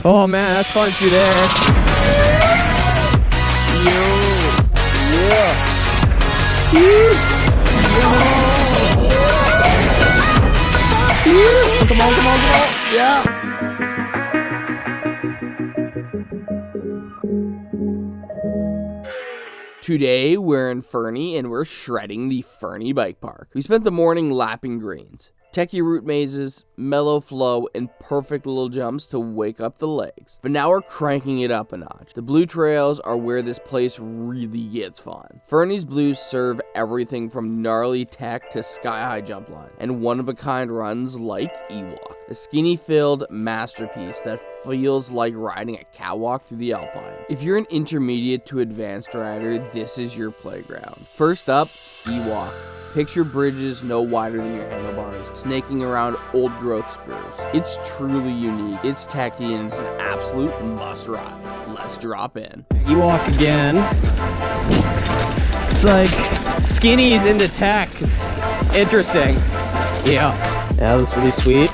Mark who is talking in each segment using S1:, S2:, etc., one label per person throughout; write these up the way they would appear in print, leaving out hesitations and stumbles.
S1: Oh man, that's fun through there. Yo. Yeah. Come on, come on, come on. Yeah. Today we're in Fernie and we're shredding the Fernie Bike Park. We spent the morning lapping greens, techie route mazes, mellow flow, and perfect little jumps to wake up the legs. But now we're cranking it up a notch. The blue trails are where this place really gets fun. Fernie's blues serve everything from gnarly tech to sky-high jump line, and one-of-a-kind runs like Ewok, a skinny-filled masterpiece that feels like riding a catwalk through the Alpine. If you're an intermediate to advanced rider, this is your playground. First up, Ewok. Picture bridges no wider than your handlebars, snaking around old growth spurs. It's truly unique, it's techy, and it's an absolute must ride. Let's drop in. Ewok again. It's like SKINNIES into tech. It's interesting. Yeah, that's really sweet.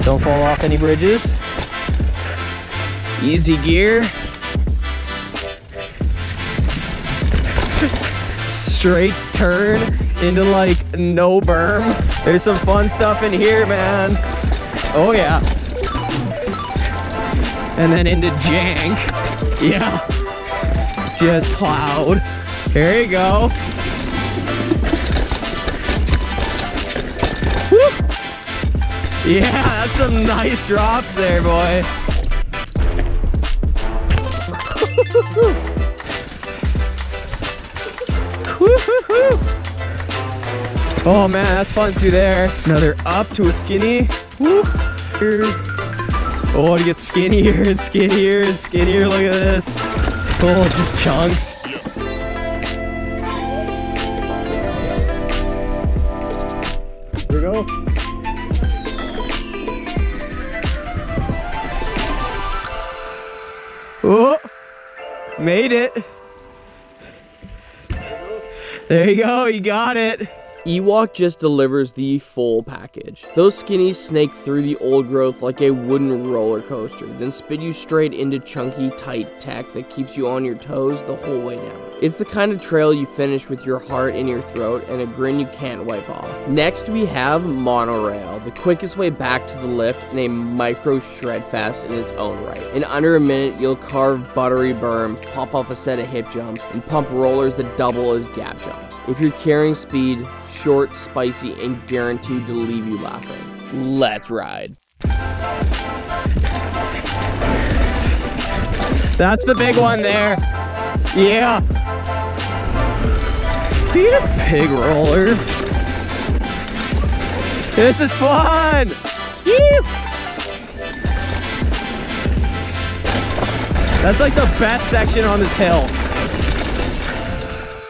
S1: Don't fall off any bridges. Easy gear. Straight turn into like no berm. There's some fun stuff in here, man. Oh yeah. And then into jank. Yeah. Just plowed. Here you go. Woo. Yeah, that's some nice drops there, boy. Oh man, that's fun through there. Another up to a skinny. Woo. Oh, it gets skinnier and skinnier and skinnier. Look at this. Oh, just chunks. Here we go. Oh, made it. There you go, you got it. Ewok just delivers the full package. Those SKINNIES snake through the old growth like a wooden roller coaster, then spit you straight into chunky, tight tech that keeps you on your toes the whole way down. It's the kind of trail you finish with your heart in your throat and a grin you can't wipe off. Next we have monorail, the quickest way back to the lift and a micro shred fest in its own right. In under a minute, you'll carve buttery berms, pop off a set of hip jumps, and pump rollers that double as gap jumps. If you're carrying speed, short, spicy, and guaranteed to leave you laughing. Let's ride. That's the big one there. Yeah. Pig roller. This is fun. Woo. That's like the best section on this hill.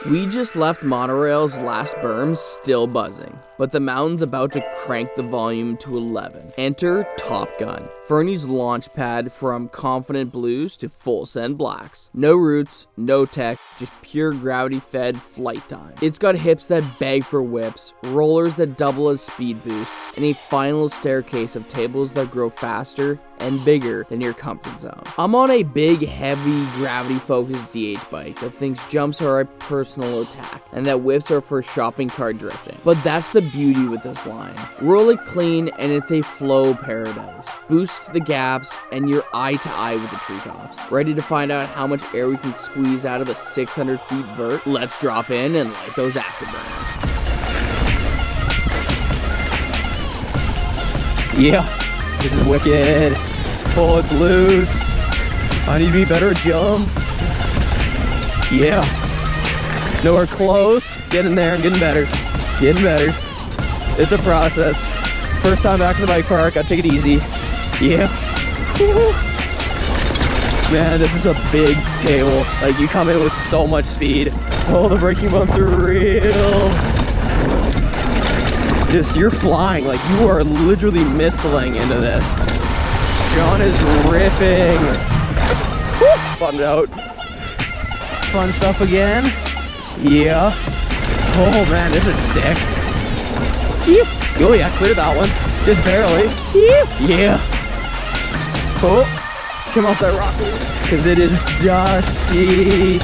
S1: We just left monorail's last berm still buzzing, but the mountain's about to crank the volume to 11. Enter Top Gun, Fernie's launch pad from confident blues to full send blacks. No roots, no tech, just pure gravity-fed flight time. It's got hips that beg for whips, rollers that double as speed boosts, and a final staircase of tables that grow faster and bigger than your comfort zone. I'm on a big, heavy, gravity-focused DH bike that thinks jumps are a personal attack and that whips are for shopping cart drifting. But that's the beauty with this line. Roll it clean and it's a flow paradise. Boost the gaps and you're eye to eye with the treetops. Ready to find out how much air we can squeeze out of a 600 feet vert? Let's drop in and light those afterburners. Yeah, this is wicked. Oh, it's loose. I need to be better at jumps. Yeah. Nowhere close. Getting there. I'm getting better. Getting better. It's a process. First time back to the bike park. Gotta take it easy. Yeah. Man, this is a big table. Like, you come in with so much speed. Oh, the braking bumps are real. Just, you're flying. Like, you are literally missiling into this. John is ripping. Woo, bummed out. Fun stuff again. Yeah. Oh man, this is sick. Oh yeah, cleared that one. Just barely. Yeah. Oh,
S2: Come off that rock, because it is dusty.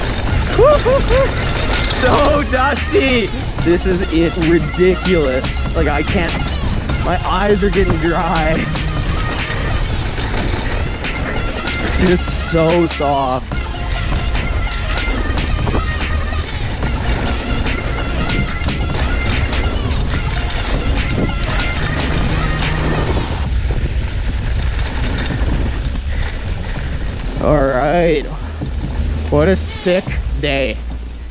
S2: So dusty. This is ridiculous. Like, I can't, my eyes are getting dry. Dude, it's so soft. All right, what a sick day.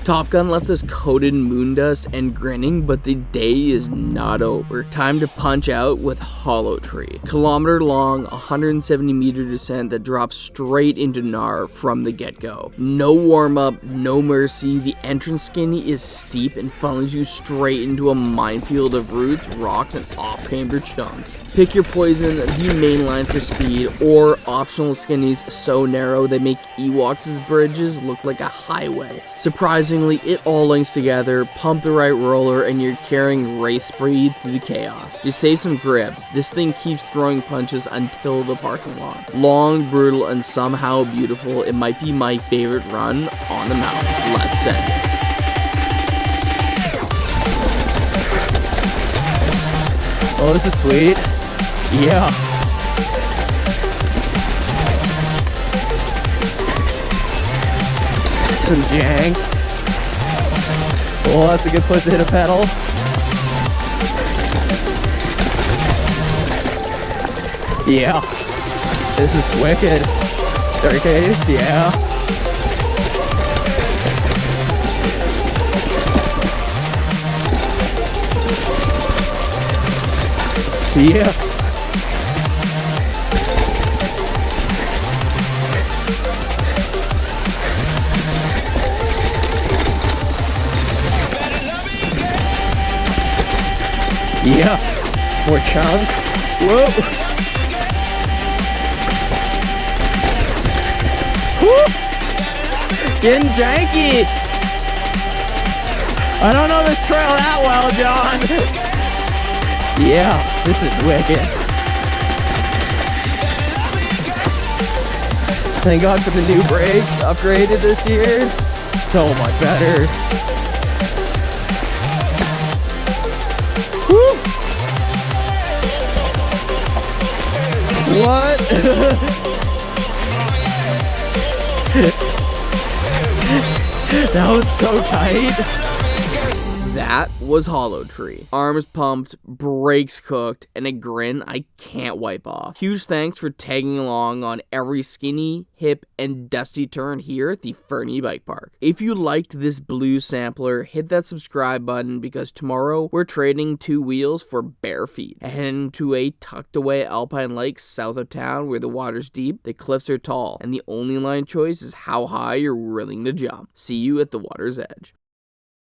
S1: Top Gun left us coated in moon dust and grinning, but the day is not over. Time to punch out with Hollow Tree. Kilometer long, 170 meter descent that drops straight into Nar from the get-go. No warm-up, no mercy. The entrance skinny is steep and funnels you straight into a minefield of roots, rocks, and off-camber chunks. Pick your poison, view mainline for speed, or optional skinnies so narrow they make Ewok's bridges look like a highway. Surprisingly, it all links together. Pump the right roller and you're carrying race speed through the chaos. You save some grip. This thing keeps throwing punches until the parking lot. Long, brutal, and somehow beautiful. It might be my favorite run on the mountain. Let's send it.
S2: Oh, this is sweet. Yeah. Some jank. Oh, that's a good place to hit a pedal. Yeah. This is wicked. Staircase, yeah. Yeah. Yeah, more chunk. Whoa. Woo. Getting janky. I don't know this trail that well, John. Yeah, this is wicked. Thank God for the new brakes, upgraded this year. So much better. Woo! What? That was so tight.
S1: That was Hollow Tree. Arms pumped, brakes cooked, and a grin I can't wipe off. Huge thanks for tagging along on every skinny, hip, and dusty turn here at the Fernie Bike Park. If you liked this blue sampler, hit that subscribe button because tomorrow we're trading 2 wheels for bare feet. Heading to a tucked away alpine lake south of town where the water's deep, the cliffs are tall, and the only line choice is how high you're willing to jump. See you at the water's edge.